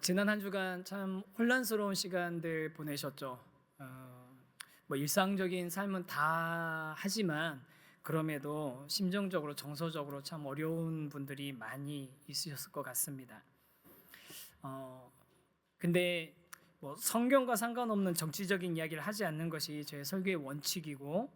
지난 한 주간 참 혼란스러운 시간들 보내셨죠. 뭐 일상적인 삶은 다 하지만 그럼에도 심정적으로 정서적으로 참 어려운 분들이 많이 있으셨을 것 같습니다. 어, 근데 뭐 성경과 상관없는 정치적인 이야기를 하지 않는 것이 제 설교의 원칙이고,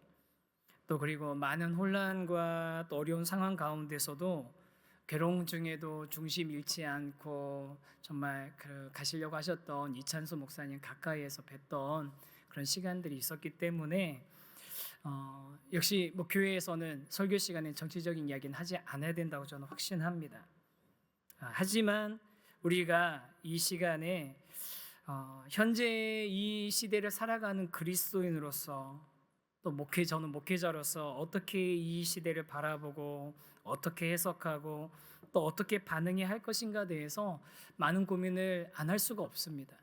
또 그리고 많은 혼란과 또 어려운 상황 가운데서도 괴로움 중에도 중심 잃지 않고 정말 가시려고 하셨던 이찬수 목사님 가까이에서 뵀던 그런 시간들이 있었기 때문에 역시 뭐 교회에서는 설교 시간에 정치적인 이야기는 하지 않아야 된다고 저는 확신합니다. 하지만 우리가 이 시간에 현재 이 시대를 살아가는 그리스도인으로서, 또 저는 목회자로서 어떻게 이 시대를 바라보고 어떻게 해석하고 또 어떻게 반응해야 할 것인가에 대해서 많은 고민을 안 할 수가 없습니다.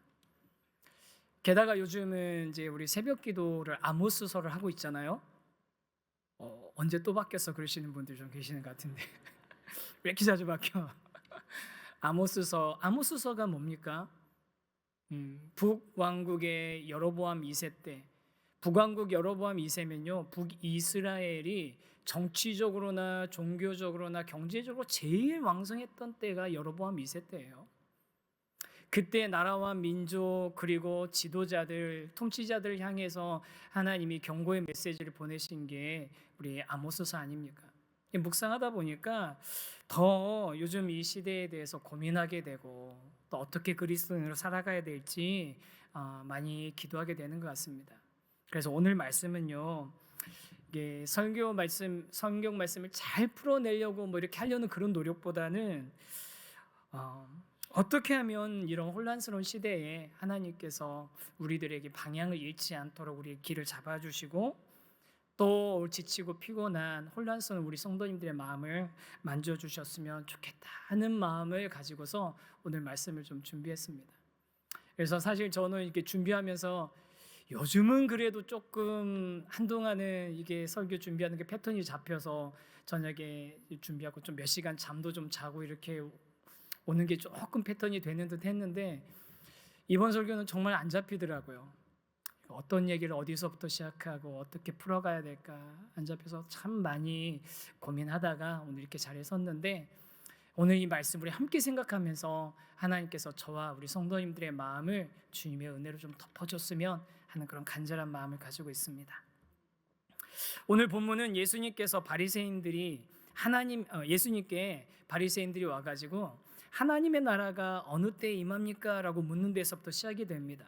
게다가 요즘은 이제 우리 새벽 기도를 아모스서를 하고 있잖아요. 언제 또 바뀌었어 그러시는 분들 좀 계시는 것 같은데 왜 이렇게 자주 바뀌어? 아모스서가 뭡니까? 북왕국의 여로보암 2세 때, 북왕국 여로보암 2세면요 북이스라엘이 정치적으로나 종교적으로나 경제적으로 제일 왕성했던 때가 여로보암 2세 때예요. 그때 나라와 민족 그리고 지도자들, 통치자들 향해서 하나님이 경고의 메시지를 보내신 게 우리 아모스서 아닙니까? 묵상하다 보니까 더 요즘 이 시대에 대해서 고민하게 되고 또 어떻게 그리스도인으로 살아가야 될지 많이 기도하게 되는 것 같습니다. 그래서 오늘 말씀은요, 이게 성경 말씀을 잘 풀어내려고 뭐 이렇게 하려는 그런 노력보다는 어떻게 하면 이런 혼란스러운 시대에 하나님께서 우리들에게 방향을 잃지 않도록 우리의 길을 잡아주시고 또 지치고 피곤한 혼란스러운 우리 성도님들의 마음을 만져주셨으면 좋겠다 하는 마음을 가지고서 오늘 말씀을 좀 준비했습니다. 그래서 사실 저는 이렇게 준비하면서 요즘은 그래도 조금 한동안은 이게 설교 준비하는 게 패턴이 잡혀서 저녁에 준비하고 좀 몇 시간 잠도 좀 자고 이렇게 오는 게 조금 패턴이 되는 듯 했는데 이번 설교는 정말 안 잡히더라고요. 어떤 얘기를 어디서부터 시작하고 어떻게 풀어가야 될까 안 잡혀서 참 많이 고민하다가 오늘 이렇게 자리에 섰는데, 오늘 이 말씀 우리 함께 생각하면서 하나님께서 저와 우리 성도님들의 마음을 주님의 은혜로 좀 덮어줬으면 하는 그런 간절한 마음을 가지고 있습니다. 오늘 본문은 예수님께 바리새인들이 와가지고 하나님의 나라가 어느 때에 임합니까? 라고 묻는 데서부터 시작이 됩니다.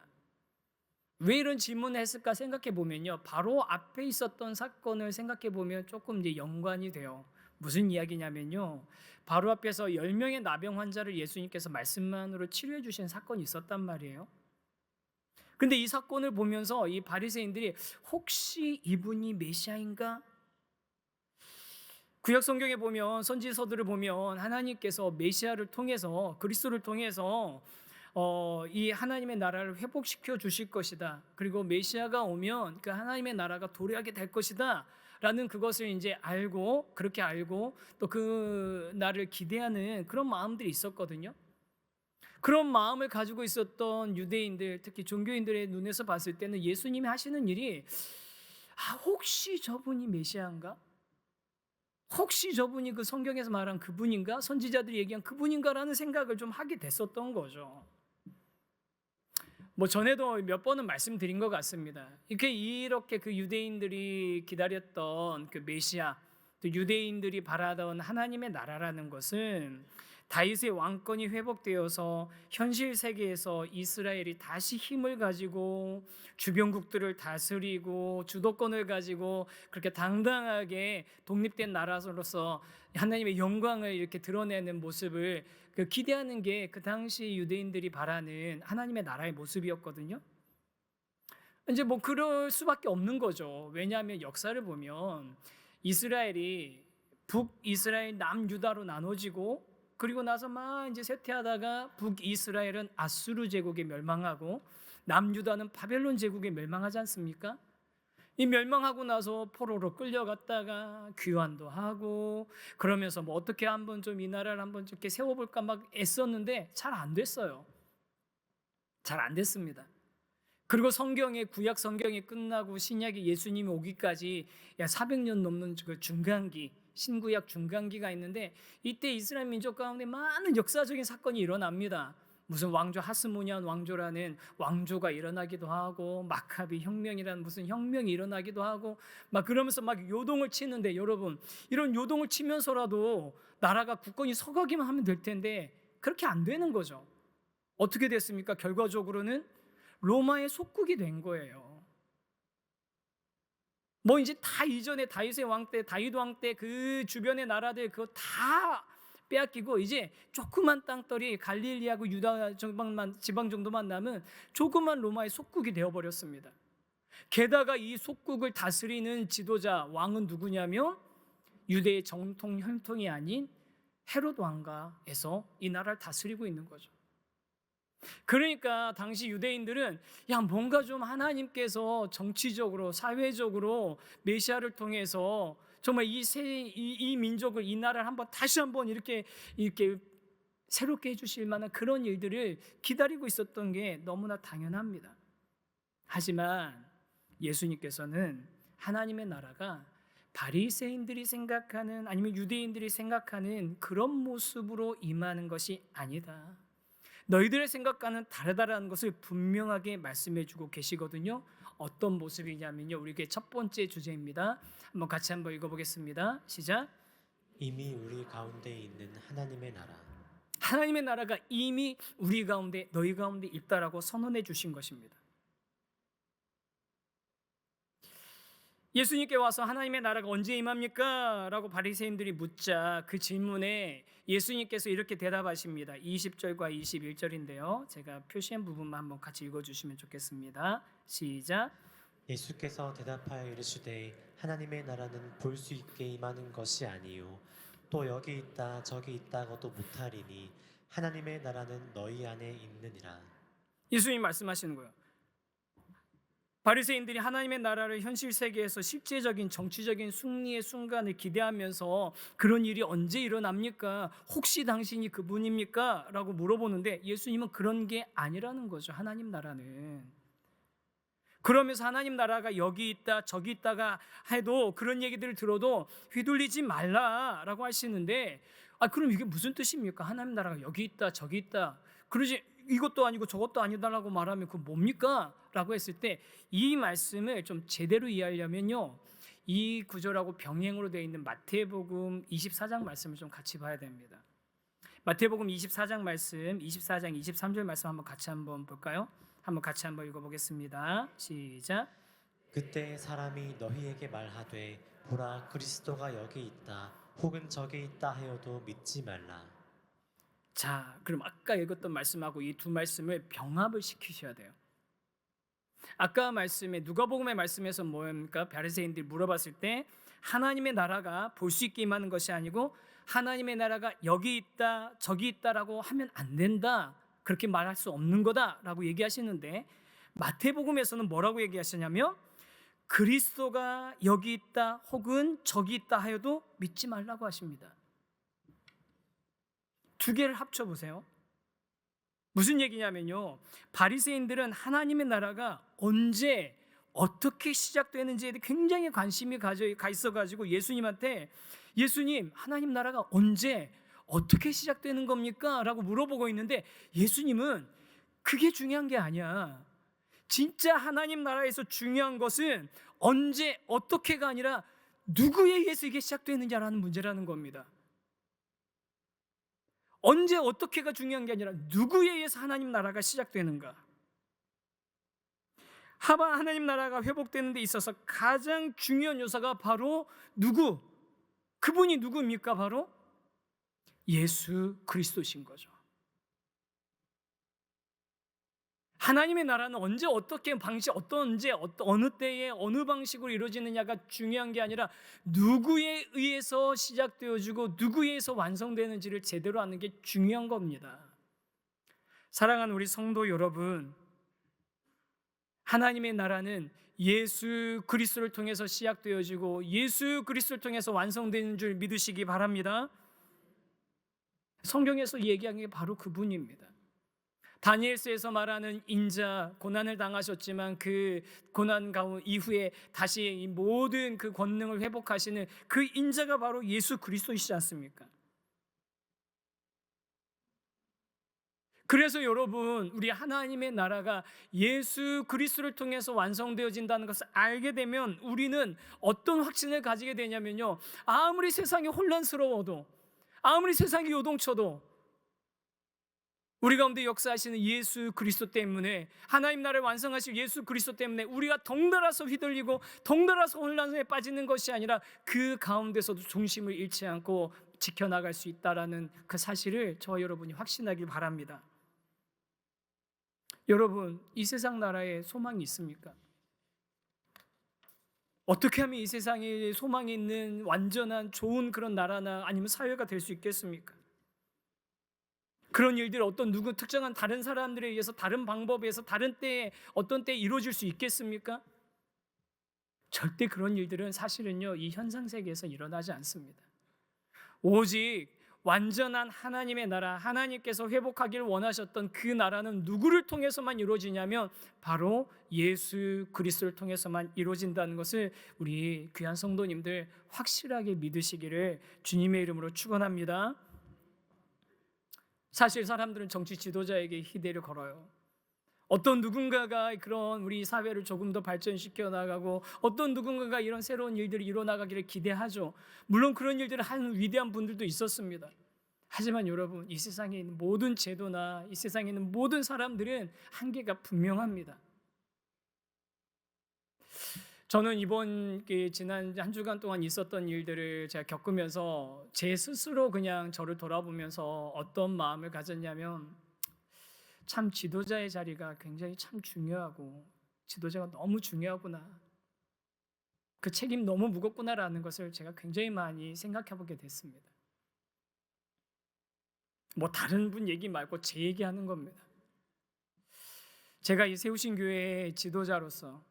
왜 이런 질문을 했을까 생각해 보면요, 바로 앞에 있었던 사건을 생각해 보면 조금 이제 연관이 돼요. 무슨 이야기냐면요, 바로 앞에서 10명의 나병 환자를 예수님께서 말씀만으로 치료해 주신 사건이 있었단 말이에요. 근데 이 사건을 보면서 이 바리새인들이 혹시 이분이 메시아인가? 구약 성경에 보면, 선지서들을 보면 하나님께서 메시아를 통해서, 그리스도를 통해서 이 하나님의 나라를 회복시켜 주실 것이다. 그리고 메시아가 오면 그 하나님의 나라가 도래하게 될 것이다. 라는 그것을 이제 그렇게 알고 또 그 날을 기대하는 그런 마음들이 있었거든요. 그런 마음을 가지고 있었던 유대인들, 특히 종교인들의 눈에서 봤을 때는 예수님이 하시는 일이 혹시 저분이 메시아인가? 혹시 저분이 그 성경에서 말한 그분인가? 선지자들이 얘기한 그분인가라는 생각을 좀 하게 됐었던 거죠. 뭐 전에도 몇 번은 말씀드린 것 같습니다. 이렇게 그 유대인들이 기다렸던 그 메시아, 또 유대인들이 바라던 하나님의 나라라는 것은 다윗의 왕권이 회복되어서 현실 세계에서 이스라엘이 다시 힘을 가지고 주변국들을 다스리고 주도권을 가지고 그렇게 당당하게 독립된 나라로서 하나님의 영광을 이렇게 드러내는 모습을 기대하는 게 그 당시 유대인들이 바라는 하나님의 나라의 모습이었거든요. 이제 뭐 그럴 수밖에 없는 거죠. 왜냐하면 역사를 보면 이스라엘이 북이스라엘, 남유다로 나눠지고, 그리고 나서 막 이제 쇠퇴하다가 북이스라엘은 아수르 제국에 멸망하고 남유다는 바벨론 제국에 멸망하지 않습니까? 이 멸망하고 나서 포로로 끌려갔다가 귀환도 하고 그러면서 뭐 어떻게 한번 좀 이 나라를 한번 이렇게 세워볼까 막 애썼는데 잘 안 됐어요. 잘 안 됐습니다. 그리고 성경의 구약 성경이 끝나고 신약이 예수님이 오기까지 400년 넘는 그 중간기, 신구약 중간기가 있는데 이때 이스라엘 민족 가운데 많은 역사적인 사건이 일어납니다. 무슨 왕조 하스모니안 왕조라는 왕조가 일어나기도 하고 마카비 혁명이라는 무슨 혁명이 일어나기도 하고 막 그러면서 막 요동을 치는데 여러분 이런 요동을 치면서라도 나라가 굳건히 서가기만 하면 될 텐데 그렇게 안 되는 거죠. 어떻게 됐습니까? 결과적으로는 로마의 속국이 된 거예요. 뭐 이제 다 이전에 다윗의 왕 때, 다윗 왕 때 그 주변의 나라들 그거 다 빼앗기고 이제 조그만 땅덩이 갈릴리하고 유다 지방 정도만 남은 조그만 로마의 속국이 되어버렸습니다. 게다가 이 속국을 다스리는 지도자 왕은 누구냐면 유대의 정통 혈통이 아닌 헤롯 왕가에서 이 나라를 다스리고 있는 거죠. 그러니까 당시 유대인들은 뭔가 좀 하나님께서 정치적으로 사회적으로 메시아를 통해서 정말 이 민족을 이 나라를 다시 한번 이렇게 새롭게 해주실 만한 그런 일들을 기다리고 있었던 게 너무나 당연합니다. 하지만 예수님께서는 하나님의 나라가 바리새인들이 생각하는 아니면 유대인들이 생각하는 그런 모습으로 임하는 것이 아니다. 너희들의 생각과는 다르다라는 것을 분명하게 말씀해 주고 계시거든요. 어떤 모습이냐면요. 우리에게 첫 번째 주제입니다. 같이 한번 읽어보겠습니다. 시작. 이미 우리 가운데 있는 하나님의 나라. 하나님의 나라가 이미 우리 가운데 너희 가운데 있다라고 선언해 주신 것입니다. 예수님께 와서 하나님의 나라가 언제 임합니까? 라고 바리새인들이 묻자 그 질문에 예수님께서 이렇게 대답하십니다. 20절과 21절인데요. 제가 표시한 부분만 한번 같이 읽어주시면 좋겠습니다. 시작. 예수께서 대답하여 이르시되 하나님의 나라는 볼 수 있게 임하는 것이 아니요 또 여기 있다 저기 있다고도 못하리니 하나님의 나라는 너희 안에 있느니라. 예수님 말씀하시는 거예요. 바리새인들이 하나님의 나라를 현실 세계에서 실제적인 정치적인 승리의 순간을 기대하면서 그런 일이 언제 일어납니까? 혹시 당신이 그분입니까? 라고 물어보는데 예수님은 그런 게 아니라는 거죠. 하나님 나라는. 그러면서 하나님 나라가 여기 있다 저기 있다가 해도 그런 얘기들을 들어도 휘둘리지 말라라고 하시는데 그럼 이게 무슨 뜻입니까? 하나님 나라가 여기 있다 저기 있다 그러지 이것도 아니고 저것도 아니다라고 말하면 그건 뭡니까? 라고 했을 때 이 말씀을 좀 제대로 이해하려면요 이 구절하고 병행으로 되어 있는 마태복음 24장 말씀을 좀 같이 봐야 됩니다. 마태복음 24장 말씀 24장 23절 말씀 한번 볼까요? 같이 한번 읽어보겠습니다. 시작. 그때 사람이 너희에게 말하되 보라 그리스도가 여기 있다 혹은 저기 있다 하여도 믿지 말라. 자, 그럼 아까 읽었던 말씀하고 이 두 말씀을 병합을 시키셔야 돼요. 아까 말씀에 누가복음의 말씀에서 뭐입니까? 바리새인들이 물어봤을 때 하나님의 나라가 볼 수 있게 임하는 것이 아니고 하나님의 나라가 여기 있다 저기 있다라고 하면 안 된다 그렇게 말할 수 없는 거다라고 얘기하시는데 마태복음에서는 뭐라고 얘기하시냐면 그리스도가 여기 있다 혹은 저기 있다 하여도 믿지 말라고 하십니다. 두 개를 합쳐보세요. 무슨 얘기냐면요 바리새인들은 하나님의 나라가 언제 어떻게 시작되는지에 굉장히 관심이 가 있어가지고 예수님한테 예수님 하나님 나라가 언제 어떻게 시작되는 겁니까? 라고 물어보고 있는데 예수님은 그게 중요한 게 아니야. 진짜 하나님 나라에서 중요한 것은 언제 어떻게가 아니라 누구에 의해서 이게 시작되느냐라는 문제라는 겁니다. 언제 어떻게가 중요한 게 아니라 누구에 의해서 하나님 나라가 시작되는가. 하나님 나라가 회복되는 데 있어서 가장 중요한 요소가 바로 누구? 그분이 누구입니까? 바로 예수 그리스도신 거죠. 하나님의 나라는 언제 어떻게 방식 어느 때에 어느 방식으로 이루어지느냐가 중요한 게 아니라 누구에 의해서 시작되어지고 누구에 의해서 완성되는지를 제대로 아는 게 중요한 겁니다. 사랑하는 우리 성도 여러분, 하나님의 나라는 예수 그리스도를 통해서 시작되어지고 예수 그리스도를 통해서 완성되는 줄 믿으시기 바랍니다. 성경에서 얘기한 게 바로 그분입니다. 다니엘서에서 말하는 인자, 고난을 당하셨지만 그 고난 가운 이후에 다시 이 모든 그 권능을 회복하시는 그 인자가 바로 예수 그리스도이시지 않습니까? 그래서 여러분, 우리 하나님의 나라가 예수 그리스도를 통해서 완성되어진다는 것을 알게 되면 우리는 어떤 확신을 가지게 되냐면요, 아무리 세상이 혼란스러워도, 아무리 세상이 요동쳐도 우리 가운데 역사하시는 예수 그리스도 때문에, 하나님 나라를 완성하실 예수 그리스도 때문에 우리가 덩달아서 휘둘리고 덩달아서 혼란에 빠지는 것이 아니라 그 가운데서도 중심을 잃지 않고 지켜나갈 수 있다라는 그 사실을 저와 여러분이 확신하길 바랍니다. 여러분, 이 세상 나라에 소망이 있습니까? 어떻게 하면 이 세상에 소망이 있는 완전한 좋은 그런 나라나 아니면 사회가 될 수 있겠습니까? 그런 일들 어떤 누구 특정한 다른 사람들에 의해서 다른 방법에서 다른 때에 어떤 때에 이루어질 수 있겠습니까? 절대 그런 일들은 사실은요, 이 현상 세계에서 일어나지 않습니다. 오직 완전한 하나님의 나라, 하나님께서 회복하기를 원하셨던 그 나라는 누구를 통해서만 이루어지냐면 바로 예수 그리스도를 통해서만 이루어진다는 것을 우리 귀한 성도님들 확실하게 믿으시기를 주님의 이름으로 축원합니다. 사실 사람들은 정치 지도자에게 희대를 걸어요. 어떤 누군가가 그런 우리 사회를 조금 더 발전시켜 나가고 어떤 누군가가 이런 새로운 일들이 일어나가기를 기대하죠. 물론 그런 일들을 하는 위대한 분들도 있었습니다. 하지만 여러분, 이 세상에 있는 모든 제도나 이 세상에 있는 모든 사람들은 한계가 분명합니다. 저는 이번 지난 한 주간 동안 있었던 일들을 제가 겪으면서 제 스스로 그냥 저를 돌아보면서 어떤 마음을 가졌냐면, 참 지도자의 자리가 굉장히 참 중요하고 지도자가 너무 중요하구나, 그 책임 너무 무겁구나라는 것을 제가 굉장히 많이 생각해 보게 됐습니다. 뭐 다른 분 얘기 말고 제 얘기하는 겁니다. 제가 이 세우신 교회의 지도자로서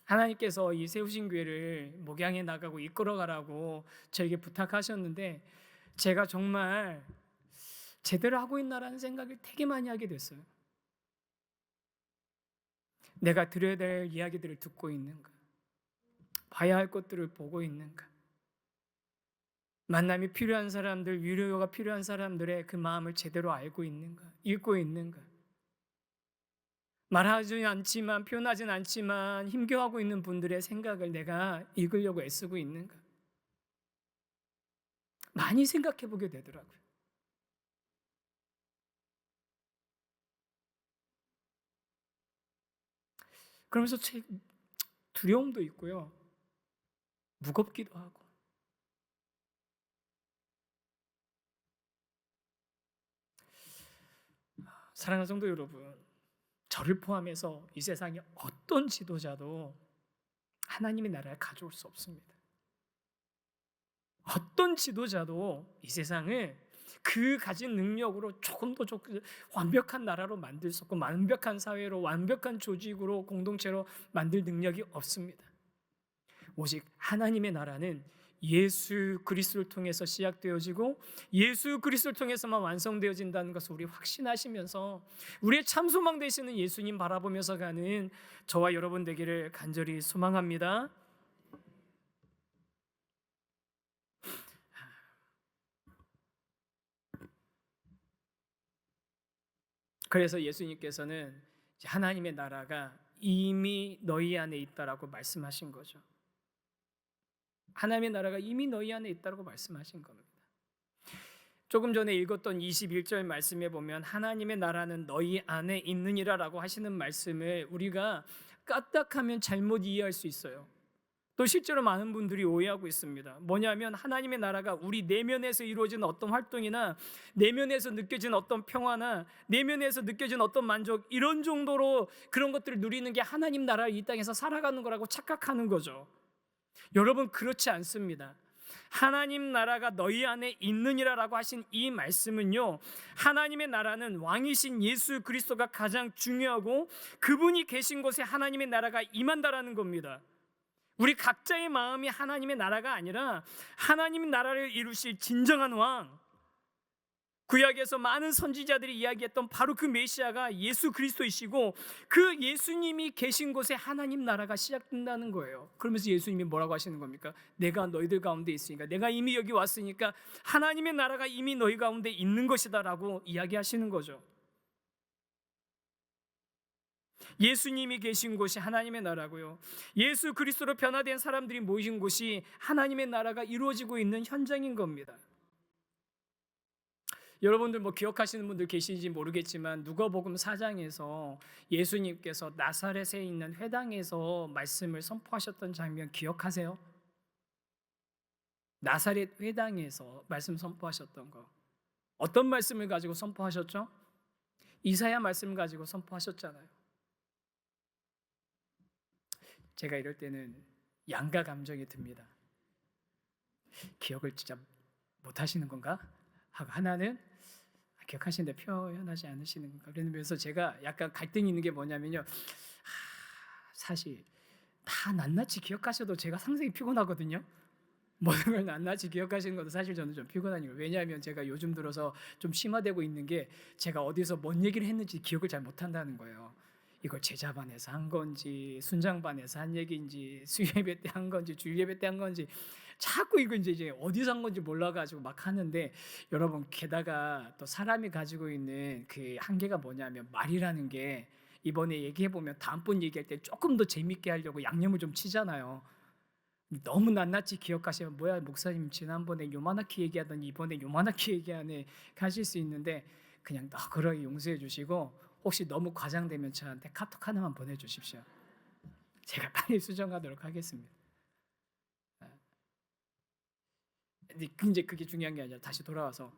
하나님께서 이 세우신 교회를 목양해 나가고 이끌어가라고 저에게 부탁하셨는데, 제가 정말 제대로 하고 있나라는 생각을 되게 많이 하게 됐어요. 내가 들어야 될 이야기들을 듣고 있는가? 봐야 할 것들을 보고 있는가? 만남이 필요한 사람들, 위로가 필요한 사람들의 그 마음을 제대로 알고 있는가? 읽고 있는가? 말하지 않지만, 표현하진 않지만 힘겨워하고 있는 분들의 생각을 내가 읽으려고 애쓰고 있는가? 많이 생각해 보게 되더라고요. 그러면서 두려움도 있고요, 무겁기도 하고. 사랑하는 성도 여러분, 저를 포함해서 이 세상에 어떤 지도자도 하나님의 나라를 가져올 수 없습니다. 어떤 지도자도 이 세상을 그 가진 능력으로 조금 더 완벽한 나라로 만들 수 없고, 완벽한 사회로, 완벽한 조직으로, 공동체로 만들 능력이 없습니다. 오직 하나님의 나라는 예수 그리스도를 통해서 시작되어지고 예수 그리스도를 통해서만 완성되어진다는 것을 우리 확신하시면서 우리의 참 소망 되시는 예수님 바라보면서 가는 저와 여러분 되기를 간절히 소망합니다. 그래서 예수님께서는 하나님의 나라가 이미 너희 안에 있다라고 말씀하신 거죠. 하나님의 나라가 이미 너희 안에 있다고 말씀하신 겁니다. 조금 전에 읽었던 21절 말씀에 보면 하나님의 나라는 너희 안에 있느니라라고 하시는 말씀을 우리가 까딱하면 잘못 이해할 수 있어요. 또 실제로 많은 분들이 오해하고 있습니다. 뭐냐면 하나님의 나라가 우리 내면에서 이루어지는 어떤 활동이나 내면에서 느껴지는 어떤 평화나 내면에서 느껴지는 어떤 만족, 이런 정도로 그런 것들을 누리는 게 하나님 나라 이 땅에서 살아가는 거라고 착각하는 거죠. 여러분, 그렇지 않습니다. 하나님 나라가 너희 안에 있느니라라고 하신 이 말씀은요, 하나님의 나라는 왕이신 예수 그리스도가 가장 중요하고 그분이 계신 곳에 하나님의 나라가 임한다라는 겁니다. 우리 각자의 마음이 하나님의 나라가 아니라 하나님의 나라를 이루실 진정한 왕, 구약에서 많은 선지자들이 이야기했던 바로 그 메시아가 예수 그리스도이시고, 그 예수님이 계신 곳에 하나님 나라가 시작된다는 거예요. 그러면서 예수님이 뭐라고 하시는 겁니까? 내가 너희들 가운데 있으니까, 내가 이미 여기 왔으니까 하나님의 나라가 이미 너희 가운데 있는 것이다 라고 이야기하시는 거죠. 예수님이 계신 곳이 하나님의 나라고요, 예수 그리스도로 변화된 사람들이 모인 곳이 하나님의 나라가 이루어지고 있는 현장인 겁니다. 여러분들 뭐 기억하시는 분들 계신지 모르겠지만, 누가복음 4장에서 예수님께서 나사렛에 있는 회당에서 말씀을 선포하셨던 장면 기억하세요? 나사렛 회당에서 말씀 선포하셨던 거, 어떤 말씀을 가지고 선포하셨죠? 이사야 말씀을 가지고 선포하셨잖아요. 제가 이럴 때는 양가 감정이 듭니다. 기억을 진짜 못하시는 건가? 하고, 하나는 기억하시는데 표현하지 않으시는 건가? 그러면서 제가 약간 갈등이 있는 게 뭐냐면요, 사실 다 낱낱이 기억하셔도 제가 상당히 피곤하거든요. 모든 걸 낱낱이 기억하시는 것도 사실 저는 좀 피곤하니까. 왜냐하면 제가 요즘 들어서 좀 심화되고 있는 게, 제가 어디서 뭔 얘기를 했는지 기억을 잘 못한다는 거예요. 이걸 제자반에서 한 건지, 순장반에서 한 얘기인지, 수예배 때 한 건지, 주일예배 때 한 건지, 자꾸 이거 이제 어디서 한 건지 몰라가지고 막 하는데, 여러분, 게다가 또 사람이 가지고 있는 그 한계가 뭐냐면, 말이라는 게 이번에 얘기해보면 다음번 얘기할 때 조금 더 재밌게 하려고 양념을 좀 치잖아요. 너무 낱낱이 기억하시면, 뭐야 목사님 지난번에 요만하게 얘기하더니 이번에 요만하게 얘기하네 하실 수 있는데, 그냥 너그러이 용서해 주시고, 혹시 너무 과장되면 저한테 카톡 하나만 보내주십시오. 제가 빨리 수정하도록 하겠습니다. 이제 그게 중요한 게 아니라 다시 돌아와서,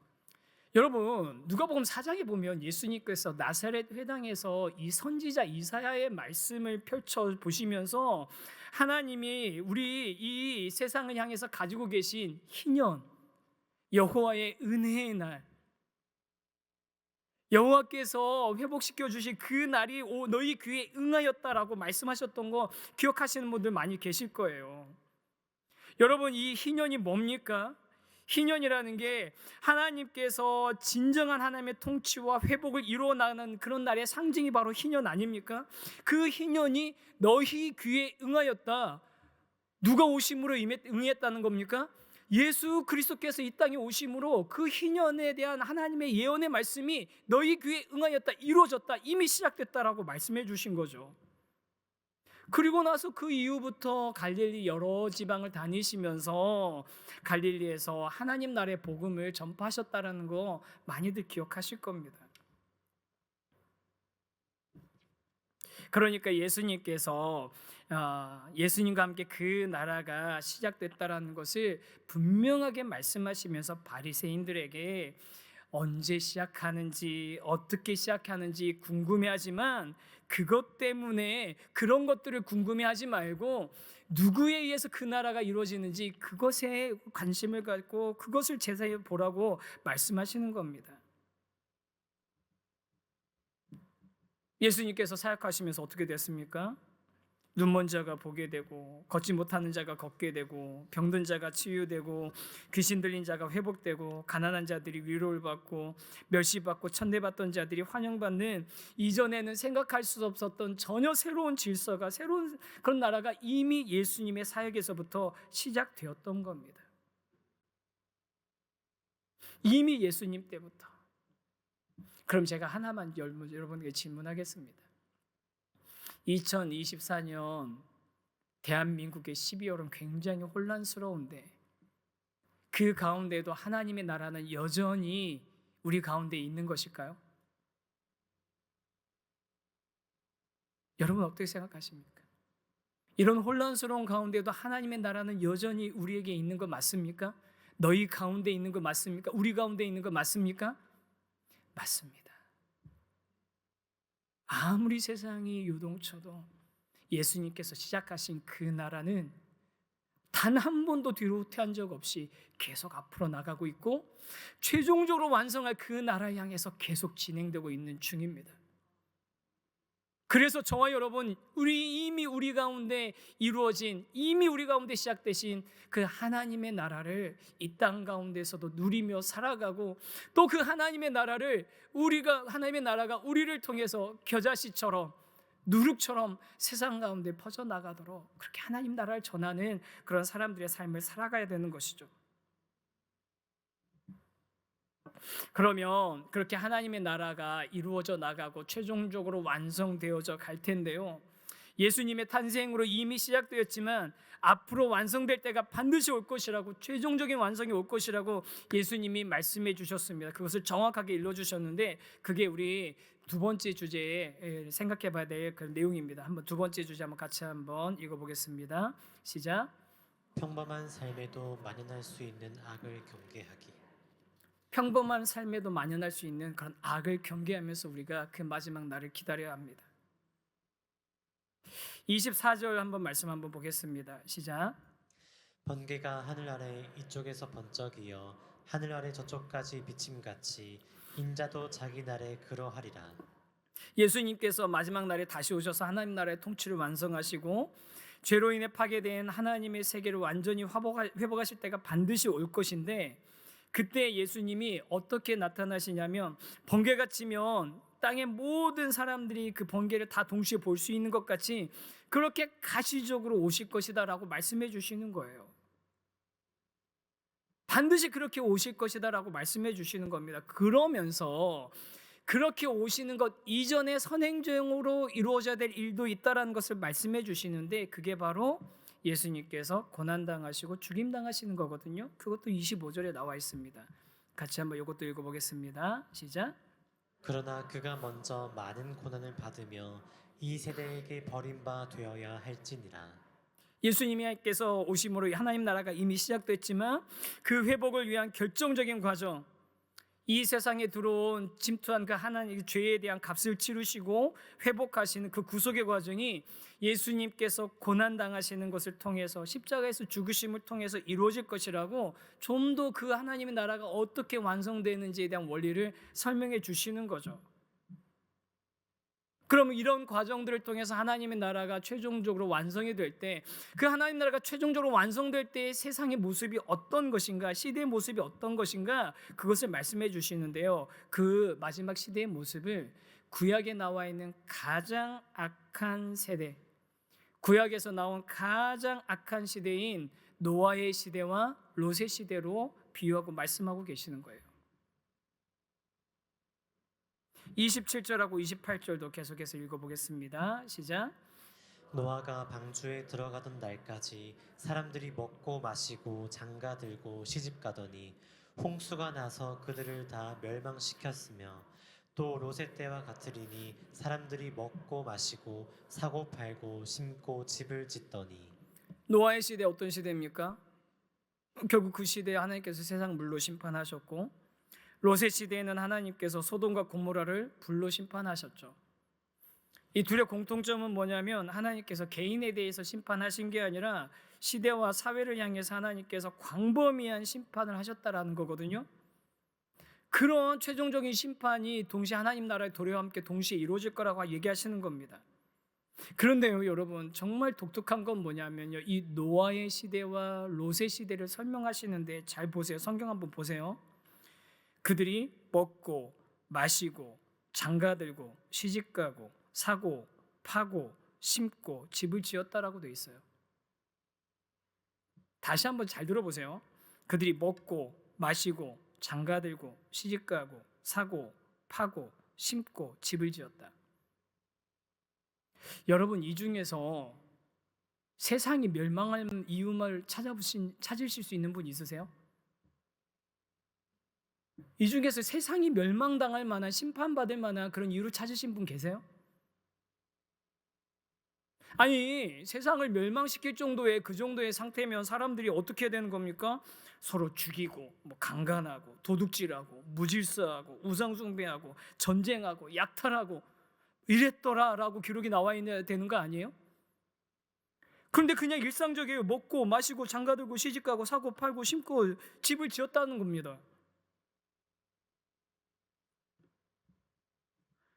여러분, 누가복음 4장에 보면 예수님께서 나사렛 회당에서 이 선지자 이사야의 말씀을 펼쳐 보시면서, 하나님이 우리 이 세상을 향해서 가지고 계신 희년, 여호와의 은혜의 날, 여호와께서 회복시켜 주실 그 날이 너희 귀에 응하였다라고 말씀하셨던 거 기억하시는 분들 많이 계실 거예요. 여러분, 이 희년이 뭡니까? 희년이라는 게 하나님께서 진정한 하나님의 통치와 회복을 이루어 나가는 그런 날의 상징이 바로 희년 아닙니까? 그 희년이 너희 귀에 응하였다. 누가 오심으로 응했다는 겁니까? 예수 그리스도께서 이 땅에 오심으로 그 희년에 대한 하나님의 예언의 말씀이 너희 귀에 응하였다, 이루어졌다, 이미 시작됐다라고 말씀해 주신 거죠. 그리고 나서 그 이후부터 갈릴리 여러 지방을 다니시면서 갈릴리에서 하나님 나라의 복음을 전파하셨다라는 거 많이들 기억하실 겁니다. 그러니까 예수님께서 예수님과 함께 그 나라가 시작됐다라는 것을 분명하게 말씀하시면서 바리새인들에게 언제 시작하는지, 어떻게 시작하는지 궁금해하지만, 그것 때문에 그런 것들을 궁금해하지 말고 누구에 의해서 그 나라가 이루어지는지 그것에 관심을 갖고 그것을 제사에 보라고 말씀하시는 겁니다. 예수님께서 사역하시면서 어떻게 됐습니까? 눈먼 자가 보게 되고, 걷지 못하는 자가 걷게 되고, 병든 자가 치유되고, 귀신 들린 자가 회복되고, 가난한 자들이 위로를 받고, 멸시받고 천대받던 자들이 환영받는, 이전에는 생각할 수 없었던 전혀 새로운 질서가, 새로운 그런 나라가 이미 예수님의 사역에서부터 시작되었던 겁니다. 이미 예수님 때부터. 그럼 제가 하나만 여러분에게 질문하겠습니다. 2024년 대한민국의 12월은 굉장히 혼란스러운데, 그 가운데도 하나님의 나라는 여전히 우리 가운데 있는 것일까요? 여러분 어떻게 생각하십니까? 이런 혼란스러운 가운데도 하나님의 나라는 여전히 우리에게 있는 거 맞습니까? 너희 가운데 있는 거 맞습니까? 우리 가운데 있는 거 맞습니까? 맞습니다. 아무리 세상이 요동쳐도 예수님께서 시작하신 그 나라는 단 한 번도 뒤로 후퇴한 적 없이 계속 앞으로 나가고 있고 최종적으로 완성할 그 나라 향해서 계속 진행되고 있는 중입니다. 그래서 저와 여러분, 이미 우리 가운데 이루어진, 이미 우리 가운데 시작되신 그 하나님의 나라를 이 땅 가운데서도 누리며 살아가고, 또 그 하나님의 나라가 우리를 통해서 겨자씨처럼 누룩처럼 세상 가운데 퍼져나가도록 그렇게 하나님 나라를 전하는 그런 사람들의 삶을 살아가야 되는 것이죠. 그러면 그렇게 하나님의 나라가 이루어져 나가고 최종적으로 완성되어져 갈 텐데요, 예수님의 탄생으로 이미 시작되었지만 앞으로 완성될 때가 반드시 올 것이라고, 최종적인 완성이 올 것이라고 예수님이 말씀해 주셨습니다. 그것을 정확하게 일러주셨는데, 그게 우리 두 번째 주제에 생각해 봐야 될 그 내용입니다. 한번 두 번째 주제 한번 같이 한번 읽어보겠습니다. 시작. 평범한 삶에도 만연할 수 있는 악을 경계하기. 평범한 삶에도 만연할 수 있는 그런 악을 경계하면서 우리가 그 마지막 날을 기다려야 합니다. 24절 한번 말씀 한번 보겠습니다. 시작. 번개가 하늘 아래 이쪽에서 번쩍이어 하늘 아래 저쪽까지 비침같이 인자도 자기 날에 그러하리라. 예수님께서 마지막 날에 다시 오셔서 하나님 나라의 통치를 완성하시고 죄로 인해 파괴된 하나님의 세계를 완전히 회복하실 때가 반드시 올 것인데, 그때 예수님이 어떻게 나타나시냐면, 번개가 치면 땅의 모든 사람들이 그 번개를 다 동시에 볼 수 있는 것 같이 그렇게 가시적으로 오실 것이다라고 말씀해 주시는 거예요. 반드시 그렇게 오실 것이다라고 말씀해 주시는 겁니다. 그러면서 그렇게 오시는 것 이전에 선행적으로 이루어져야 될 일도 있다라는 것을 말씀해 주시는데, 그게 바로 예수님께서 고난당하시고 죽임당하시는 거거든요. 그것도 25절에 나와 있습니다. 같이 한번 이것도 읽어보겠습니다. 시작. 그러나 그가 먼저 많은 고난을 받으며 이 세대에게 버림바 되어야 할지니라. 예수님께서 오심으로 하나님 나라가 이미 시작됐지만 그 회복을 위한 결정적인 과정, 이 세상에 들어온 침투한 그 하나님의 죄에 대한 값을 치르시고 회복하시는 그 구속의 과정이 예수님께서 고난당하시는 것을 통해서, 십자가에서 죽으심을 통해서 이루어질 것이라고 좀 더 그 하나님의 나라가 어떻게 완성되는지에 대한 원리를 설명해 주시는 거죠. 그러면 이런 과정들을 통해서 하나님의 나라가 최종적으로 완성이 될 때, 그 하나님 나라가 최종적으로 완성될 때 세상의 모습이 어떤 것인가, 시대의 모습이 어떤 것인가, 그것을 말씀해 주시는데요, 그 마지막 시대의 모습을 구약에 나와 있는 가장 악한 세대, 구약에서 나온 가장 악한 시대인 노아의 시대와 롯의 시대로 비유하고 말씀하고 계시는 거예요. 27절하고 28절도 계속해서 읽어보겠습니다. 시작. 노아가 방주에 들어가던 날까지 사람들이 먹고 마시고 장가들고 시집가더니 홍수가 나서 그들을 다 멸망시켰으며, 또 롯의 때와 같으리니 사람들이 먹고 마시고 사고 팔고 심고 집을 짓더니. 노아의 시대 어떤 시대입니까? 결국 그 시대에 하나님께서 세상 물로 심판하셨고, 롯의 시대에는 하나님께서 소돔과 고모라를 불로 심판하셨죠. 이 둘의 공통점은 뭐냐면, 하나님께서 개인에 대해서 심판하신 게 아니라 시대와 사회를 향해서 하나님께서 광범위한 심판을 하셨다라는 거거든요. 그런 최종적인 심판이 동시에 하나님 나라의 도래와 함께 동시에 이루어질 거라고 얘기하시는 겁니다. 그런데요, 여러분, 정말 독특한 건 뭐냐면요, 이 노아의 시대와 롯의 시대를 설명하시는데, 잘 보세요. 성경 한번 보세요. 그들이 먹고 마시고 장가들고 시집가고 사고 파고 심고 집을 지었다라고 되어 있어요. 다시 한번 잘 들어보세요. 그들이 먹고 마시고 장가들고 시집가고 사고 파고 심고 집을 지었다. 여러분, 이 중에서 세상이 멸망할 이유를 찾으실 수 있는 분 있으세요? 이 중에서 세상이 멸망당할 만한, 심판받을 만한 그런 이유를 찾으신 분 계세요? 아니, 세상을 멸망시킬 정도의 그 정도의 상태면 사람들이 어떻게 해야 되는 겁니까? 서로 죽이고 강간하고 도둑질하고 무질서하고 우상숭배하고 전쟁하고 약탈하고 이랬더라라고 기록이 나와 있어야 되는 거 아니에요? 그런데 그냥 일상적이에요. 먹고 마시고 장가들고 시집가고 사고 팔고 심고 집을 지었다는 겁니다.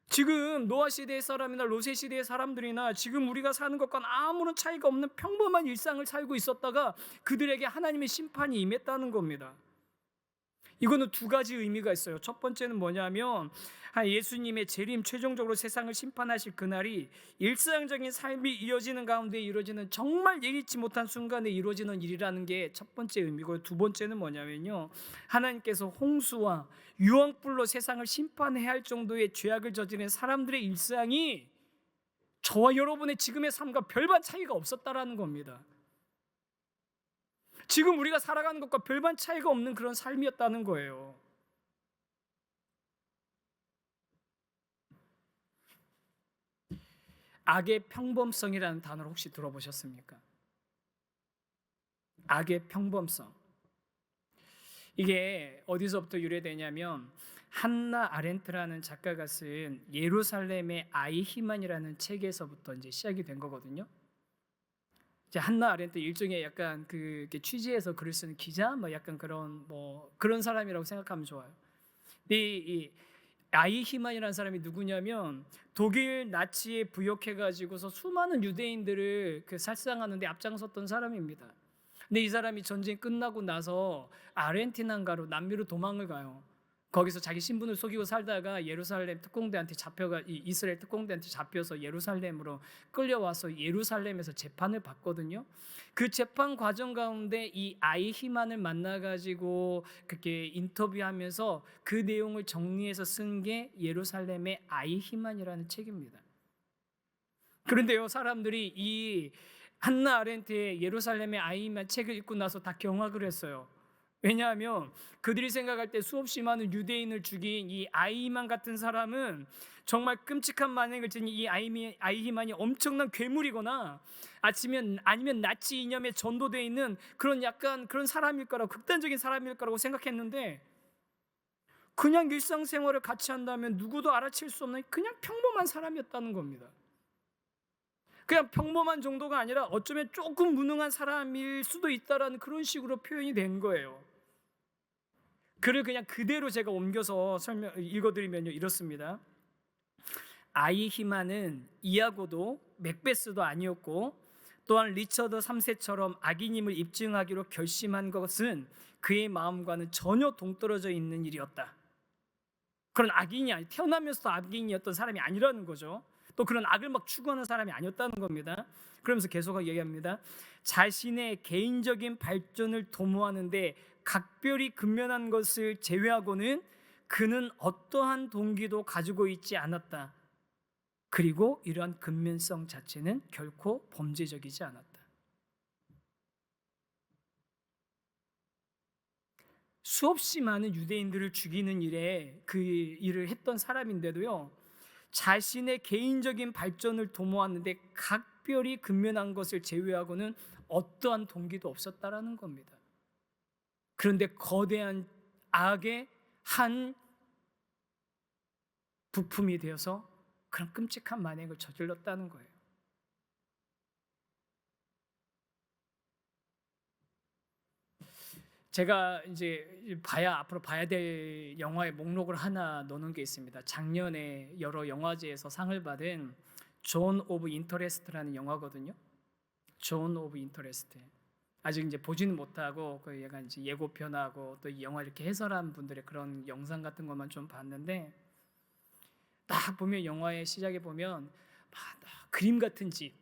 지금 노아 시대의 사람이나 로세 시대의 사람들이나 지금 우리가 사는 것과는 아무런 차이가 없는 평범한 일상을 살고 있었다가 그들에게 하나님의 심판이 임했다는 겁니다. 이거는 두 가지 의미가 있어요. 첫 번째는 뭐냐면 예수님의 재림, 최종적으로 세상을 심판하실 그날이 일상적인 삶이 이어지는 가운데 이루어지는 정말 예기치 못한 순간에 이루어지는 일이라는 게 첫 번째 의미고요. 두 번째는 뭐냐면요, 하나님께서 홍수와 유황불로 세상을 심판해야 할 정도의 죄악을 저지른 사람들의 일상이 저와 여러분의 지금의 삶과 별반 차이가 없었다라는 겁니다. 지금 우리가 살아가는 것과 별반 차이가 없는 그런 삶이었다는 거예요. 악의 평범성이라는 단어를 혹시 들어보셨습니까? 악의 평범성. 이게 어디서부터 유래되냐면 한나 아렌트라는 작가가 쓴 예루살렘의 아이히만이라는 책에서부터 이제 시작이 된 거거든요. 이제 한나 아렌트 일종의 약간 그 취재해서 글을 쓰는 기자, 뭐 약간 그런 사람이라고 생각하면 좋아요. 근데 이 아이히만이라는 사람이 누구냐면 독일 나치에 부역해가지고서 수많은 유대인들을 살상하는데 앞장섰던 사람입니다. 근데 이 사람이 전쟁 끝나고 나서 아르헨티나인가로 남미로 도망을 가요. 거기서 자기 신분을 속이고 살다가 예루살렘 특공대한테 이스라엘 특공대한테 잡혀서 예루살렘으로 끌려와서 예루살렘에서 재판을 받거든요. 그 재판 과정 가운데 이 아이히만을 만나가지고 그렇게 인터뷰하면서 그 내용을 정리해서 쓴 게 예루살렘의 아이히만이라는 책입니다. 그런데요, 사람들이 이 한나 아렌트의 예루살렘의 아이히만 책을 읽고 나서 다 경악을 했어요. 왜냐하면 그들이 생각할 때 수없이 많은 유대인을 죽인 이 아이히만 같은 사람은 정말 끔찍한 만행을 지닌 이 아이히만이 엄청난 괴물이거나 아니면 나치 이념에 전도되어 있는 그런 약간 그런 사람일 거라고, 극단적인 사람일 거라고 생각했는데 그냥 일상생활을 같이 한다면 누구도 알아챌 수 없는 그냥 평범한 사람이었다는 겁니다. 그냥 평범한 정도가 아니라 어쩌면 조금 무능한 사람일 수도 있다라는 그런 식으로 표현이 된 거예요. 글을 그냥 그대로 제가 옮겨서 읽어드리면요, 이렇습니다. 아이히만은 이아고도 맥베스도 아니었고 또한 리처드 3세처럼 악인임을 입증하기로 결심한 것은 그의 마음과는 전혀 동떨어져 있는 일이었다. 그런 악인이 태어나면서도 악인이었던 사람이 아니라는 거죠. 또 그런 악을 막 추구하는 사람이 아니었다는 겁니다. 그러면서 계속 얘기합니다. 자신의 개인적인 발전을 도모하는데 각별히 근면한 것을 제외하고는 그는 어떠한 동기도 가지고 있지 않았다. 그리고 이러한 근면성 자체는 결코 범죄적이지 않았다. 수없이 많은 유대인들을 죽이는 일에 그 일을 했던 사람인데도요, 자신의 개인적인 발전을 도모하는데 각별히 근면한 것을 제외하고는 어떠한 동기도 없었다라는 겁니다. 그런데 거대한 악의 한 부품이 되어서 그런 끔찍한 만행을 저질렀다는 거예요. 제가 이제 앞으로 봐야 될 영화의 목록을 하나 넣는 게 있습니다. 작년에 여러 영화제에서 상을 받은 존 오브 인터레스트라는 영화거든요. 존 오브 인터레스트. 아직 이제 보지는 못하고 그 약간 이제 예고편하고 또 이 영화 이렇게 해설한 분들의 그런 영상 같은 것만 좀 봤는데, 딱 보면 영화의 시작에 보면 그림 같은 집,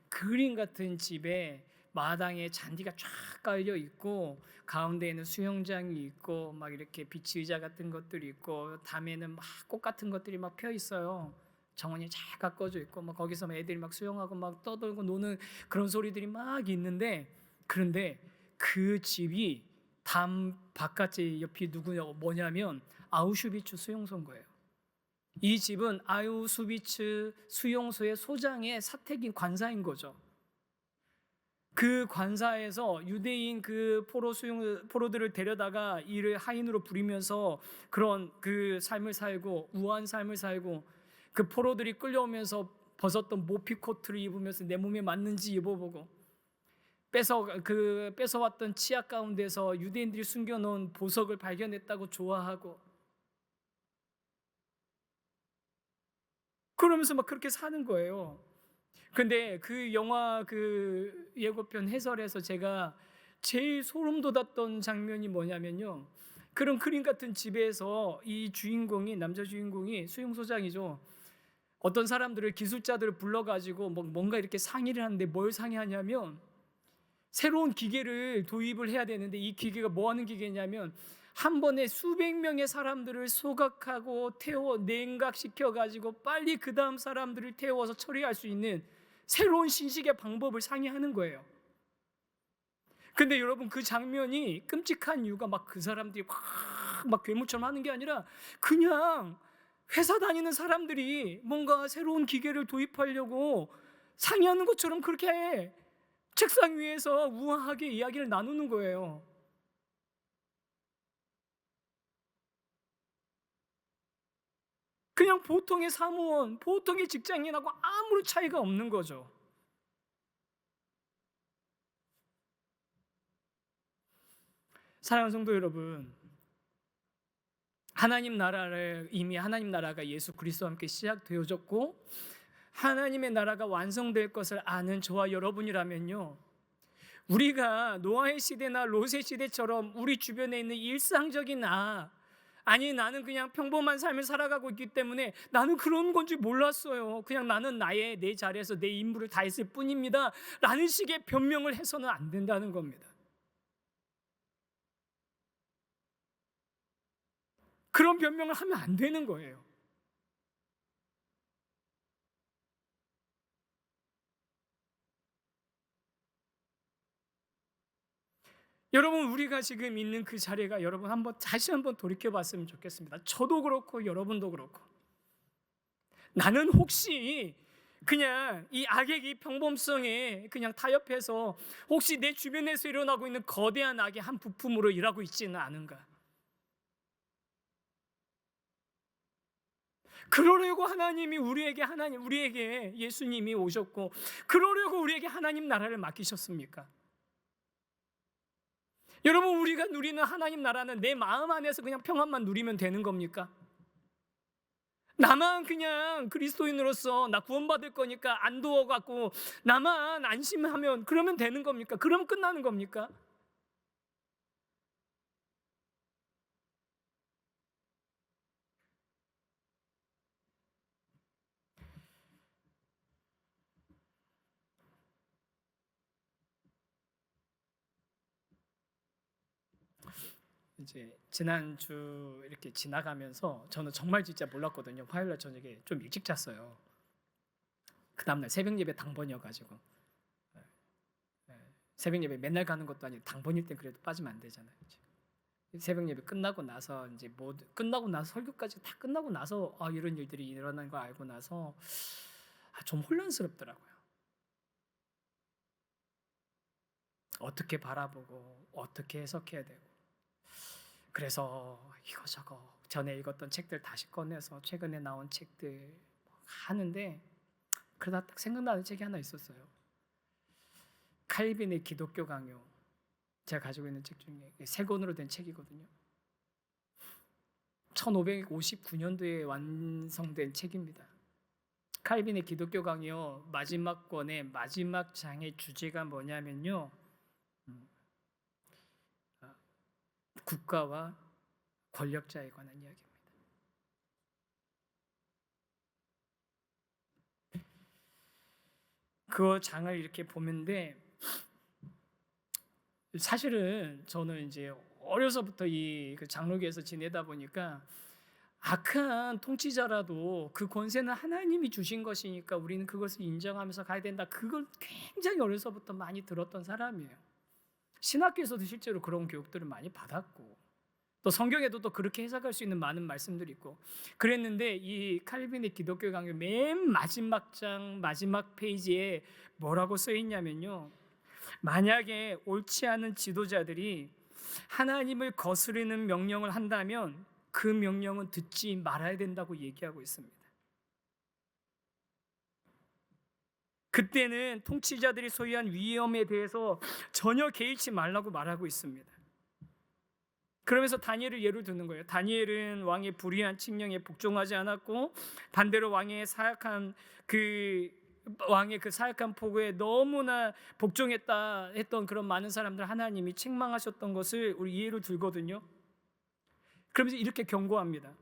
그림 같은 집에 마당에 잔디가 쫙 깔려 있고 가운데에는 수영장이 있고 막 이렇게 비치 의자 같은 것들이 있고 담에는 막 꽃 같은 것들이 막 펴 있어요. 정원이 잘 가꿔져 있고 막 거기서 애들이 막 수영하고 막 떠들고 노는 그런 소리들이 막 있는데, 그런데 그 집이 담 바깥에 옆이 뭐냐면 아우슈비츠 수용소인 거예요. 이 집은 아우슈비츠 수용소의 소장의 사택인 관사인 거죠. 그 관사에서 유대인 그 포로들을 데려다가 이를 하인으로 부리면서 그런 그 삶을 살고 우아한 삶을 살고, 그 포로들이 끌려오면서 벗었던 모피 코트를 입으면서 내 몸에 맞는지 입어보고, 뺏어왔던 치약 가운데서 유대인들이 숨겨놓은 보석을 발견했다고 좋아하고, 그러면서 막 그렇게 사는 거예요. 근데 그 영화 그 예고편 해설에서 제가 제일 소름 돋았던 장면이 뭐냐면요, 그런 그림 같은 집에서 이 주인공이, 남자 주인공이 수용소장이죠, 어떤 사람들을, 기술자들을 불러가지고 뭔가 이렇게 상의를 하는데, 뭘 상의하냐면 새로운 기계를 도입을 해야 되는데, 이 기계가 뭐 하는 기계냐면 한 번에 수백 명의 사람들을 소각하고 냉각시켜 가지고 빨리 그 다음 사람들을 태워서 처리할 수 있는 새로운 신식의 방법을 상의하는 거예요. 근데 여러분, 그 장면이 끔찍한 이유가 막 그 사람들이 막 괴물처럼 하는 게 아니라, 그냥 회사 다니는 사람들이 뭔가 새로운 기계를 도입하려고 상의하는 것처럼 그렇게 책상 위에서 우아하게 이야기를 나누는 거예요. 그냥 보통의 사무원, 보통의 직장인하고 아무런 차이가 없는 거죠. 사랑하는 성도 여러분, 이미 하나님 나라가 예수 그리스도와 함께 시작되어졌고, 하나님의 나라가 완성될 것을 아는 저와 여러분이라면요, 우리가 노아의 시대나 롯의 시대처럼 우리 주변에 있는 일상적인 아니 나는 그냥 평범한 삶을 살아가고 있기 때문에 나는 그런 건지 몰랐어요, 그냥 나는 내 자리에서 내 임무를 다했을 뿐입니다 라는 식의 변명을 해서는 안 된다는 겁니다. 그런 변명을 하면 안 되는 거예요. 여러분, 우리가 지금 있는 그 자리가, 여러분 다시 한번 돌이켜 봤으면 좋겠습니다. 저도 그렇고 여러분도 그렇고, 나는 혹시 그냥 이 악의 이 평범성에 그냥 타협해서 혹시 내 주변에서 일어나고 있는 거대한 악의 한 부품으로 일하고 있지는 않은가? 그러려고 우리에게 예수님이 오셨고, 그러려고 우리에게 하나님 나라를 맡기셨습니까? 여러분, 우리가 누리는 하나님 나라는 내 마음 안에서 그냥 평안만 누리면 되는 겁니까? 나만 그냥 그리스도인으로서 나 구원받을 거니까 안도어 갖고 나만 안심하면 그러면 되는 겁니까? 그러면 끝나는 겁니까? 이제 지난주 이렇게 지나가면서 저는 정말 진짜 몰랐거든요. 화요일날 저녁에 좀 일찍 잤어요. 그 다음날 새벽 예배 당번이어가지고, 새벽 예배 맨날 가는 것도 아니고 당번일 땐 그래도 빠지면 안 되잖아요. 새벽 예배 끝나고 나서 이제 끝나고 나서 설교까지 다 끝나고 나서 이런 일들이 일어나는 거 알고 나서 좀 혼란스럽더라고요. 어떻게 바라보고 어떻게 해석해야 되고, 그래서 이거저거 전에 읽었던 책들 다시 꺼내서 최근에 나온 책들 하는데, 그러다 딱 생각나는 책이 하나 있었어요. 칼빈의 기독교 강요, 제가 가지고 있는 책 중에 세 권으로 된 책이거든요. 1559년도에 완성된 책입니다. 칼빈의 기독교 강요 마지막 권의 마지막 장의 주제가 뭐냐면요, 국가와 권력자에 관한 이야기입니다. 그 장을 이렇게 보는데, 사실은 저는 이제 어려서부터 그 장로교에서 지내다 보니까 악한 통치자라도 그 권세는 하나님이 주신 것이니까 우리는 그것을 인정하면서 가야 된다, 그걸 굉장히 어려서부터 많이 들었던 사람이에요. 신학교에서도 실제로 그런 교육들을 많이 받았고, 또 성경에도 또 그렇게 해석할 수 있는 많은 말씀들이 있고 그랬는데, 이 칼빈의 기독교 강요 맨 마지막 장 마지막 페이지에 뭐라고 써 있냐면요, 만약에 옳지 않은 지도자들이 하나님을 거스르는 명령을 한다면 그 명령은 듣지 말아야 된다고 얘기하고 있습니다. 그때는 통치자들이 소유한 위험에 대해서 전혀 개의치 말라고 말하고 있습니다. 그러면서 다니엘을 예로 드는 거예요. 다니엘은 왕의 불의한 칙령에 복종하지 않았고 반대로 왕의 사악한 포고에 너무나 복종했다 했던 그런 많은 사람들 하나님이 책망하셨던 것을 우리 예로 들거든요. 그러면서 이렇게 경고합니다.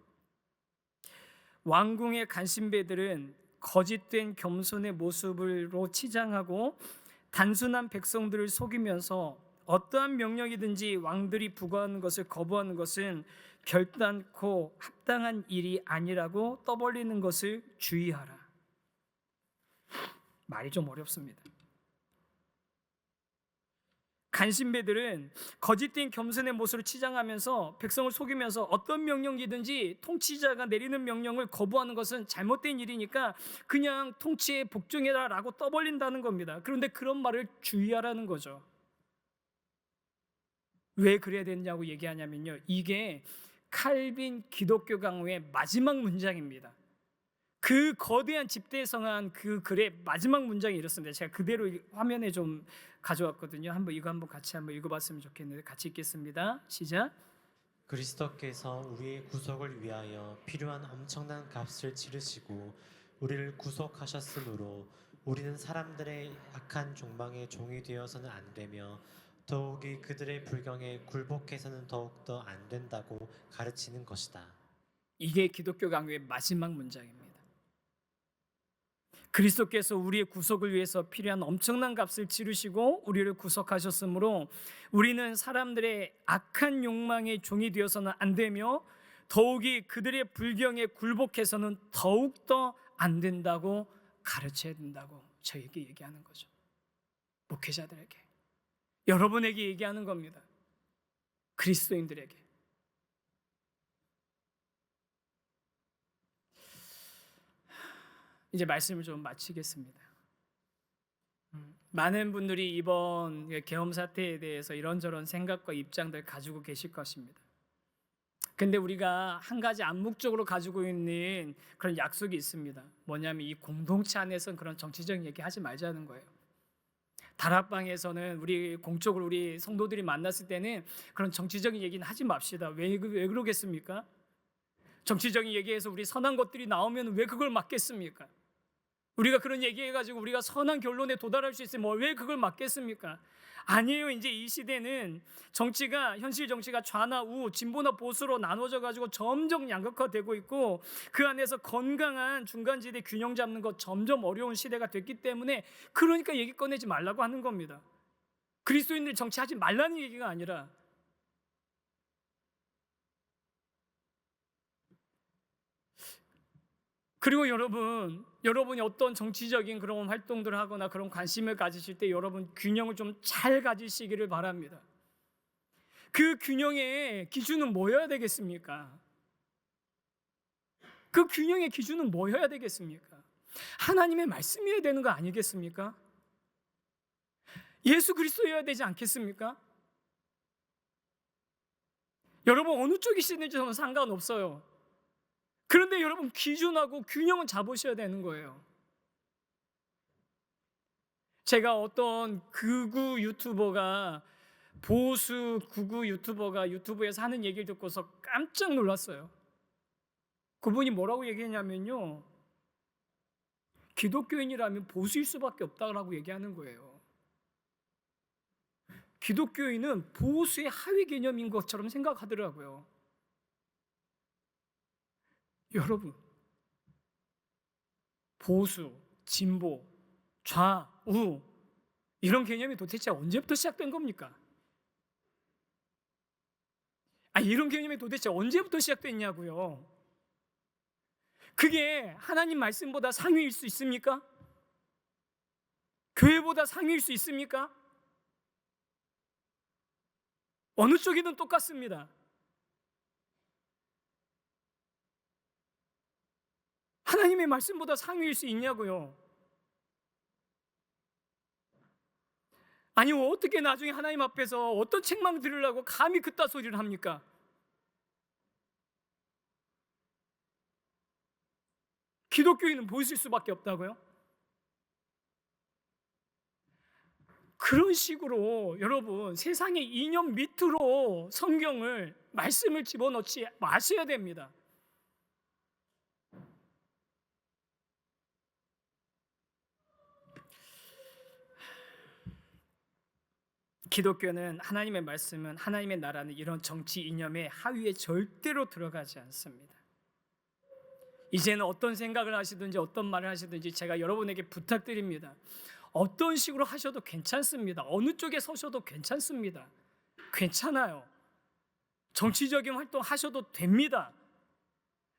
왕궁의 간신배들은 거짓된 겸손의 모습으로 치장하고 단순한 백성들을 속이면서 어떠한 명령이든지 왕들이 부과하는 것을 거부하는 것은 결단코 합당한 일이 아니라고 떠벌리는 것을 주의하라. 말이 좀 어렵습니다. 간신배들은 거짓된 겸손의 모습을 치장하면서 백성을 속이면서 어떤 명령이든지 통치자가 내리는 명령을 거부하는 것은 잘못된 일이니까 그냥 통치에 복종해라라고 떠벌린다는 겁니다. 그런데 그런 말을 주의하라는 거죠. 왜 그래야 되냐고 얘기하냐면요, 이게 칼빈 기독교 강호의 마지막 문장입니다. 그 거대한 집대성한 그 글의 마지막 문장이 이렇습니다. 제가 그대로 화면에 좀 가져왔거든요. 이거 한번 같이 한번 읽어봤으면 좋겠는데 같이 읽겠습니다. 시작. 그리스도께서 우리의 구속을 위하여 필요한 엄청난 값을 치르시고 우리를 구속하셨으므로 우리는 사람들의 악한 종망의 종이 되어서는 안 되며 더욱이 그들의 불경에 굴복해서는 더욱더 안 된다고 가르치는 것이다. 이게 기독교 강요의 마지막 문장입니다. 그리스도께서 우리의 구속을 위해서 필요한 엄청난 값을 치르시고 우리를 구속하셨으므로 우리는 사람들의 악한 욕망의 종이 되어서는 안 되며 더욱이 그들의 불경에 굴복해서는 더욱더 안 된다고 가르쳐야 된다고 저에게 얘기하는 거죠. 목회자들에게, 여러분에게 얘기하는 겁니다. 그리스도인들에게. 이제 말씀을 좀 마치겠습니다. 많은 분들이 이번 계엄 사태에 대해서 이런저런 생각과 입장들 가지고 계실 것입니다. 근데 우리가 한 가지 암묵적으로 가지고 있는 그런 약속이 있습니다. 뭐냐면 이 공동체 안에서는 그런 정치적인 얘기 하지 말자는 거예요. 다락방에서는 우리 공적으로 우리 성도들이 만났을 때는 그런 정치적인 얘기는 하지 맙시다. 왜 그러겠습니까? 정치적인 얘기에서 우리 선한 것들이 나오면 왜 그걸 막겠습니까? 우리가 그런 얘기해가지고 우리가 선한 결론에 도달할 수 있으면 왜 그걸 막겠습니까? 아니에요. 이제 이 시대는 현실 정치가 좌나 우, 진보나 보수로 나눠져가지고 점점 양극화되고 있고 그 안에서 건강한 중간지대 균형 잡는 것 점점 어려운 시대가 됐기 때문에 그러니까 얘기 꺼내지 말라고 하는 겁니다. 그리스도인들 정치하지 말라는 얘기가 아니라 그리고 여러분이 어떤 정치적인 그런 활동들을 하거나 그런 관심을 가지실 때 여러분 균형을 좀 잘 가지시기를 바랍니다. 그 균형의 기준은 뭐여야 되겠습니까? 그 균형의 기준은 뭐여야 되겠습니까? 하나님의 말씀이어야 되는 거 아니겠습니까? 예수 그리스도여야 되지 않겠습니까? 여러분 어느 쪽이시든지 저는 상관없어요. 그런데 여러분 기준하고 균형은 잡으셔야 되는 거예요. 제가 어떤 보수 극우 유튜버가 유튜브에서 하는 얘기를 듣고서 깜짝 놀랐어요. 그분이 뭐라고 얘기했냐면요, 기독교인이라면 보수일 수밖에 없다고 얘기하는 거예요. 기독교인은 보수의 하위 개념인 것처럼 생각하더라고요. 여러분, 보수, 진보, 좌우 이런 개념이 도대체 언제부터 시작된 겁니까? 이런 개념이 도대체 언제부터 시작됐냐고요. 그게 하나님 말씀보다 상위일 수 있습니까? 교회보다 상위일 수 있습니까? 어느 쪽이든 똑같습니다. 하나님의 말씀보다 상위일 수 있냐고요. 아니 어떻게 나중에 하나님 앞에서 어떤 책망 들으려고 감히 그따 소리를 합니까? 기독교인은 보실 수밖에 없다고요? 그런 식으로 여러분 세상의 이념 밑으로 성경을 말씀을 집어넣지 마셔야 됩니다. 기독교는 하나님의 말씀은 하나님의 나라는 이런 정치 이념의 하위에 절대로 들어가지 않습니다. 이제는 어떤 생각을 하시든지 어떤 말을 하시든지 제가 여러분에게 부탁드립니다. 어떤 식으로 하셔도 괜찮습니다. 어느 쪽에 서셔도 괜찮습니다. 괜찮아요. 정치적인 활동 하셔도 됩니다.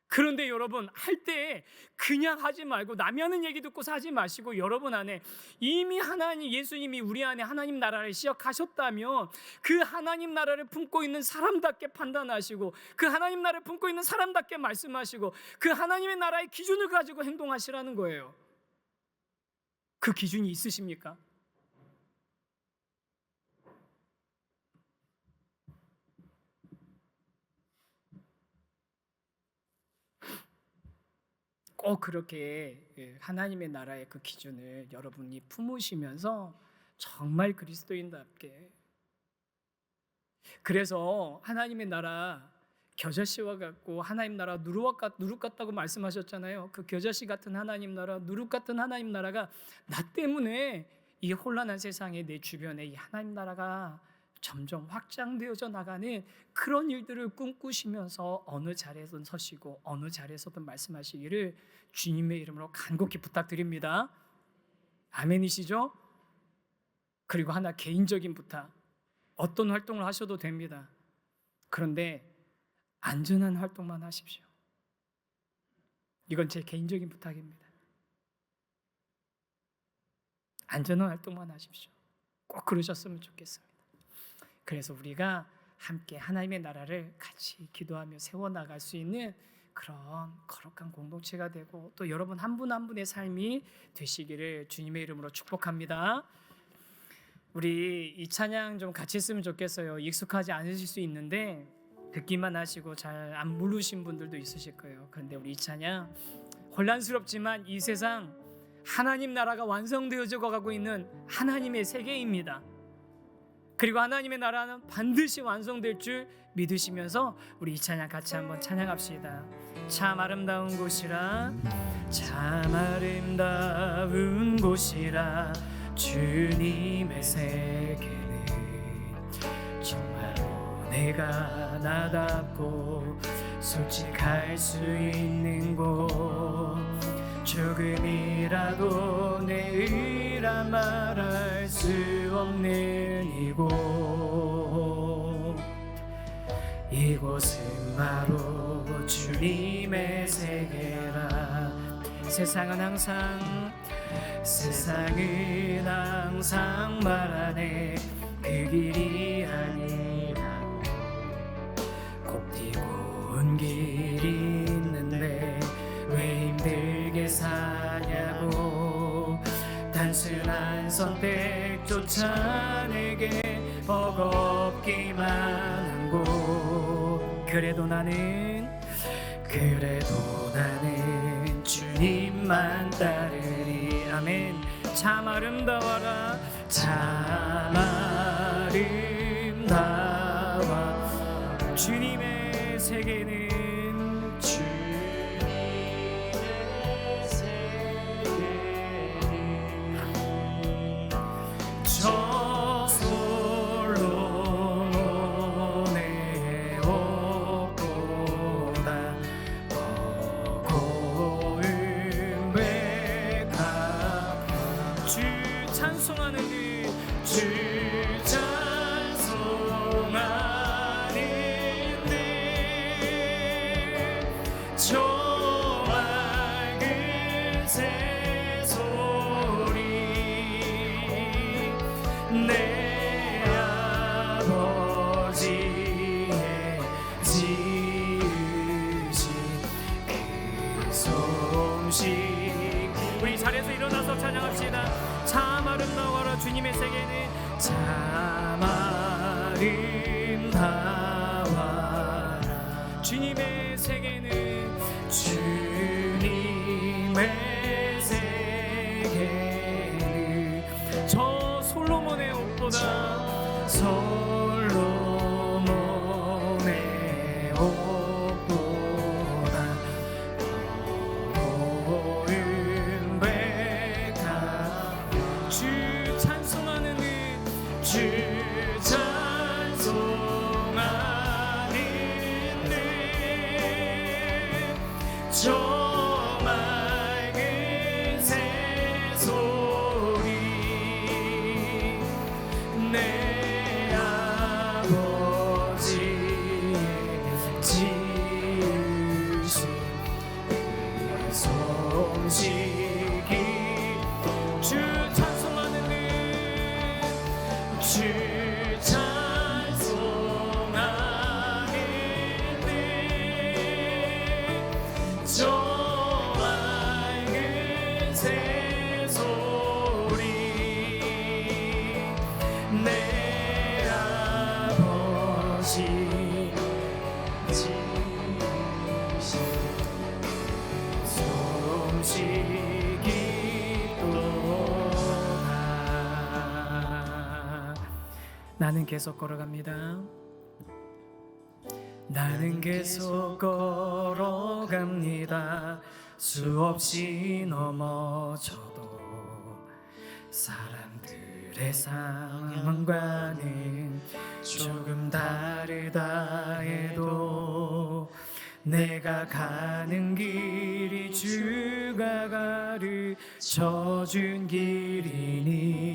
그런데 여러분 할 때 그냥 하지 말고 남이 하는 얘기 듣고서 하지 마시고 여러분 안에 이미 하나님 예수님이 우리 안에 하나님 나라를 시작하셨다면 그 하나님 나라를 품고 있는 사람답게 판단하시고 그 하나님 나라를 품고 있는 사람답게 말씀하시고 그 하나님의 나라의 기준을 가지고 행동하시라는 거예요. 그 기준이 있으십니까? 꼭 그렇게 하나님의 나라의 그 기준을 여러분이 품으시면서 정말 그리스도인답게, 그래서 하나님의 나라 겨자씨와 같고 하나님 나라 누룩 같다고 말씀하셨잖아요. 그 겨자씨 같은 하나님 나라, 누룩 같은 하나님 나라가 나 때문에 이 혼란한 세상에 내 주변에 이 하나님 나라가 점점 확장되어져 나가는 그런 일들을 꿈꾸시면서 어느 자리에서든 서시고 어느 자리에서든 말씀하시기를 주님의 이름으로 간곡히 부탁드립니다. 아멘이시죠? 그리고 하나 개인적인 부탁, 어떤 활동을 하셔도 됩니다. 그런데 안전한 활동만 하십시오. 이건 제 개인적인 부탁입니다. 안전한 활동만 하십시오. 꼭 그러셨으면 좋겠습니다. 그래서 우리가 함께 하나님의 나라를 같이 기도하며 세워나갈 수 있는 그런 거룩한 공동체가 되고 또 여러분 한 분 한 분의 삶이 되시기를 주님의 이름으로 축복합니다. 우리 이 찬양 좀 같이 했으면 좋겠어요. 익숙하지 않으실 수 있는데 듣기만 하시고 잘 안 부르신 분들도 있으실 거예요. 그런데 우리 이 찬양 혼란스럽지만 이 세상 하나님 나라가 완성되어져 가고 있는 하나님의 세계입니다. 그리고 하나님의 나라는 반드시 완성될 줄 믿으시면서 우리 이 찬양 같이 한번 찬양합시다. 참 아름다운 곳이라, 참 아름다운 곳이라, 주님의 세계는 정말로 내가 나답고 솔직할 수 있는 곳, 조금이라도 내 의라 말할 수 없는 이곳은 바로 주님의 세계라. 세상은 항상 말하네 그 길이 아니라고. 곱디고 온 길이 있는데 왜 힘들게 사냐고. 단순한 선택조차 내게 버겁기만 한 곳. 그래도 나는 주님만 따르리. 아멘. 참 아름다워라, 참 아름다워. 주님의 세계는 저 솔로몬의 옷보다 고운 백합. 주 찬송하는 주 찬송하는 저 맑은 새소리 내 아버지의 지으신 그 솜씨. 우리 자리에서 일어나서 찬양합시다. 참 아름다워라, 주님의 세계는 참 아름다워라. 주님의 세계는 주님의 세계는 저 솔로몬의 나는 계속 걸어갑니다. 나는 계속 걸어갑니다. 수없이 넘어져도 사람들의 상황과는 조금 다르다 해도 내가 가는 길이 주가 가르쳐준 길이니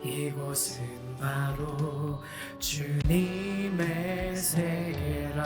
이곳은 바로 주님의 세계라.